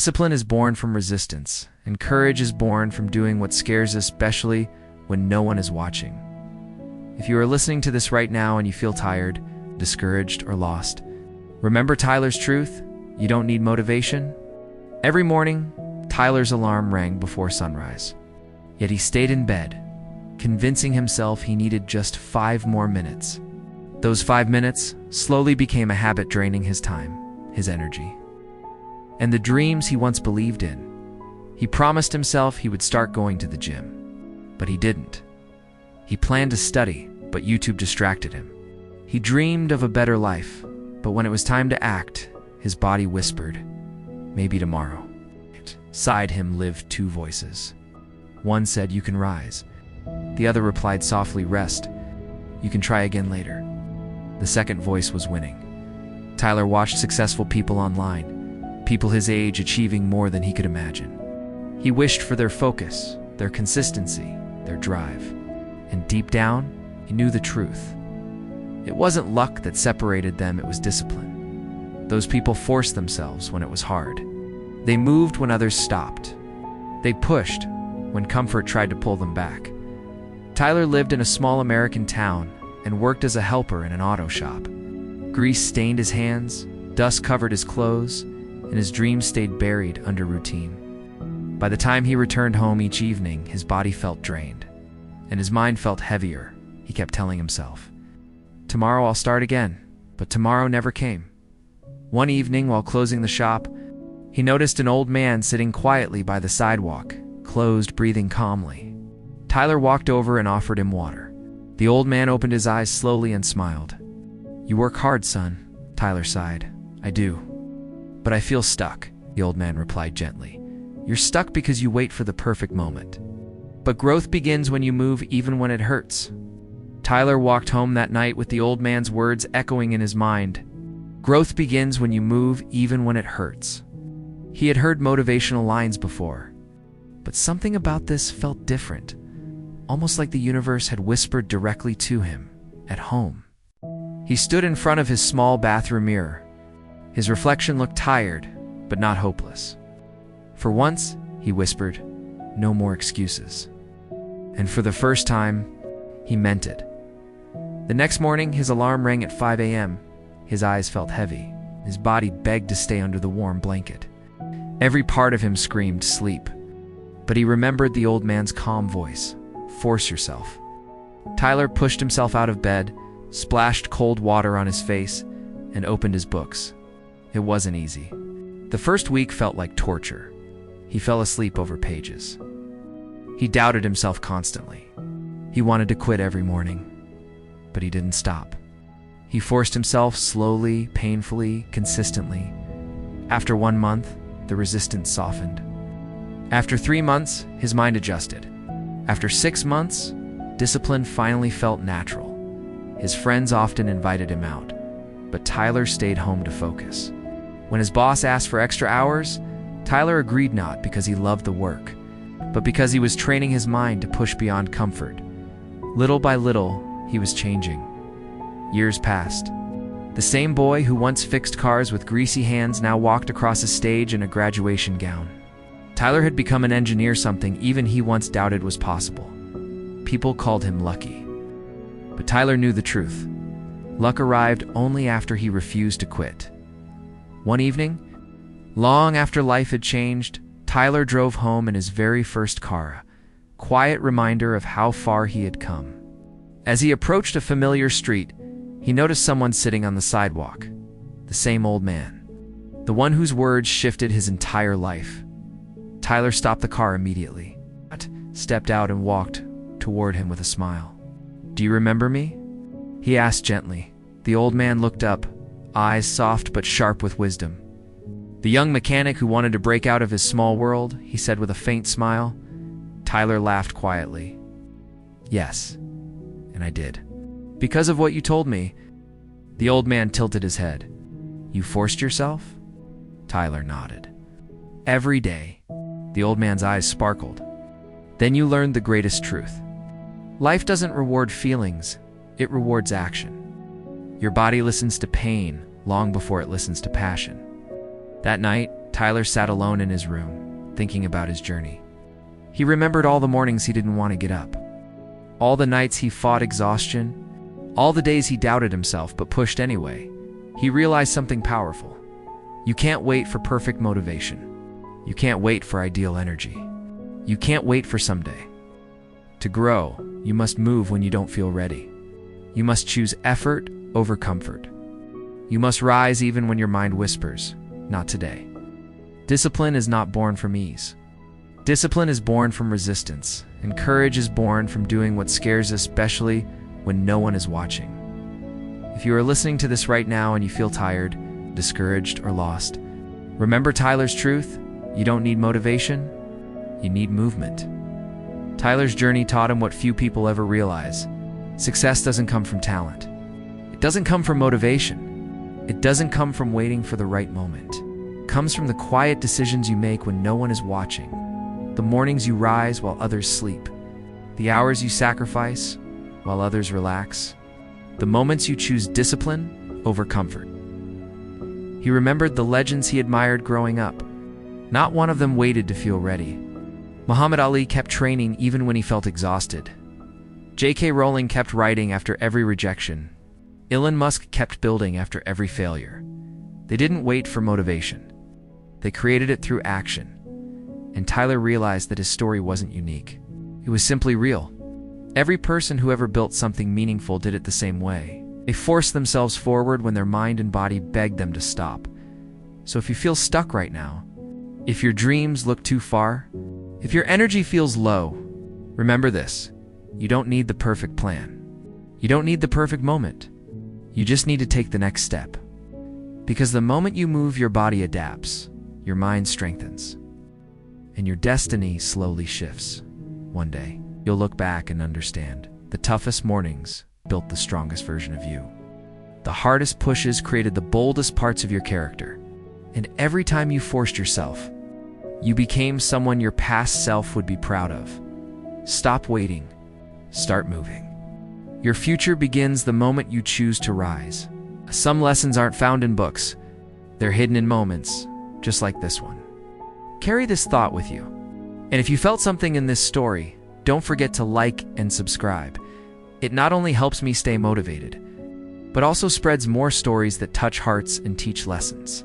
Discipline is born from resistance, and courage is born from doing what scares us, especially when no one is watching. If you are listening to this right now and you feel tired, discouraged, or lost, remember Tyler's truth: you don't need motivation. Every morning, Tyler's alarm rang before sunrise. Yet he stayed in bed, convincing himself he needed just 5 more minutes. Those 5 minutes slowly became a habit, draining his time, his energy, and the dreams he once believed in. He promised himself he would start going to the gym, but he didn't. He planned to study, but YouTube distracted him. He dreamed of a better life, but when it was time to act, his body whispered, "Maybe tomorrow." Inside him lived 2 voices. One said, "You can rise." The other replied softly, "Rest. You can try again later." The second voice was winning. Tyler watched successful people online, people his age achieving more than he could imagine. He wished for their focus, their consistency, their drive. And deep down, he knew the truth. It wasn't luck that separated them, it was discipline. Those people forced themselves when it was hard. They moved when others stopped. They pushed when comfort tried to pull them back. Tyler lived in a small American town and worked as a helper in an auto shop. Grease stained his hands, dust covered his clothes, and his dreams stayed buried under routine. By the time he returned home each evening, his body felt drained, and his mind felt heavier. He kept telling himself, "Tomorrow I'll start again," but tomorrow never came. One evening, while closing the shop, he noticed an old man sitting quietly by the sidewalk, closed, breathing calmly. Tyler walked over and offered him water. The old man opened his eyes slowly and smiled. "You work hard, son," Tyler sighed. "I do. But I feel stuck," the old man replied gently. "You're stuck because you wait for the perfect moment. But growth begins when you move, even when it hurts." Tyler walked home that night with the old man's words echoing in his mind. Growth begins when you move, even when it hurts. He had heard motivational lines before, but something about this felt different, almost like the universe had whispered directly to him, at home. He stood in front of his small bathroom mirror. His reflection looked tired, but not hopeless. "For once," he whispered, "no more excuses." And for the first time, he meant it. The next morning, his alarm rang at 5 a.m. His eyes felt heavy. His body begged to stay under the warm blanket. Every part of him screamed sleep. But he remembered the old man's calm voice. "Force yourself." Tyler pushed himself out of bed, splashed cold water on his face, and opened his books. It wasn't easy. The first week felt like torture. He fell asleep over pages. He doubted himself constantly. He wanted to quit every morning, but he didn't stop. He forced himself slowly, painfully, consistently. After 1 month, the resistance softened. After 3 months, his mind adjusted. After 6 months, discipline finally felt natural. His friends often invited him out, but Tyler stayed home to focus. When his boss asked for extra hours, Tyler agreed, not because he loved the work, but because he was training his mind to push beyond comfort. Little by little, he was changing. Years passed. The same boy who once fixed cars with greasy hands now walked across a stage in a graduation gown. Tyler had become an engineer, something even he once doubted was possible. People called him lucky. But Tyler knew the truth. Luck arrived only after he refused to quit. One evening, long after life had changed, Tyler drove home in his very first car, a quiet reminder of how far he had come. As he approached a familiar street, he noticed someone sitting on the sidewalk. The same old man. The one whose words shifted his entire life. Tyler stopped the car immediately, stepped out and walked toward him with a smile. "Do you remember me?" he asked gently. The old man looked up, eyes soft but sharp with wisdom. "The young mechanic who wanted to break out of his small world," he said with a faint smile. Tyler laughed quietly. "Yes, and I did. Because of what you told me." The old man tilted his head. "You forced yourself?" Tyler nodded. "Every day." The old man's eyes sparkled. "Then you learned the greatest truth. Life doesn't reward feelings, it rewards action. Your body listens to pain long before it listens to passion. That night, Tyler sat alone in his room, thinking about his journey. He remembered all the mornings he didn't want to get up, all the nights he fought exhaustion, all the days he doubted himself but pushed anyway. He realized something powerful. You can't wait for perfect motivation. You can't wait for ideal energy. You can't wait for someday. To grow, you must move when you don't feel ready. You must choose effort over comfort. You must rise even when your mind whispers, "Not today." Discipline is not born from ease. Discipline is born from resistance, and courage is born from doing what scares us, especially when no one is watching. If you are listening to this right now and you feel tired, discouraged, or lost, remember Tyler's truth: you don't need motivation, you need movement. Tyler's journey taught him what few people ever realize. Success doesn't come from talent. It doesn't come from motivation. It doesn't come from waiting for the right moment. It comes from the quiet decisions you make when no one is watching, the mornings you rise while others sleep, the hours you sacrifice while others relax, the moments you choose discipline over comfort. He remembered the legends he admired growing up. Not one of them waited to feel ready. Muhammad Ali kept training even when he felt exhausted. J.K. Rowling kept writing after every rejection. Elon Musk kept building after every failure. They didn't wait for motivation. They created it through action. And Tyler realized that his story wasn't unique. It was simply real. Every person who ever built something meaningful did it the same way. They forced themselves forward when their mind and body begged them to stop. So if you feel stuck right now, if your dreams look too far, if your energy feels low, remember this: you don't need the perfect plan. You don't need the perfect moment. You just need to take the next step. Because the moment you move, your body adapts, your mind strengthens, and your destiny slowly shifts. One day, you'll look back and understand the toughest mornings built the strongest version of you. The hardest pushes created the boldest parts of your character. And every time you forced yourself, you became someone your past self would be proud of. Stop waiting. Start moving. Your future begins the moment you choose to rise. Some lessons aren't found in books. They're hidden in moments, just like this one. Carry this thought with you. And if you felt something in this story, don't forget to like and subscribe. It not only helps me stay motivated, but also spreads more stories that touch hearts and teach lessons.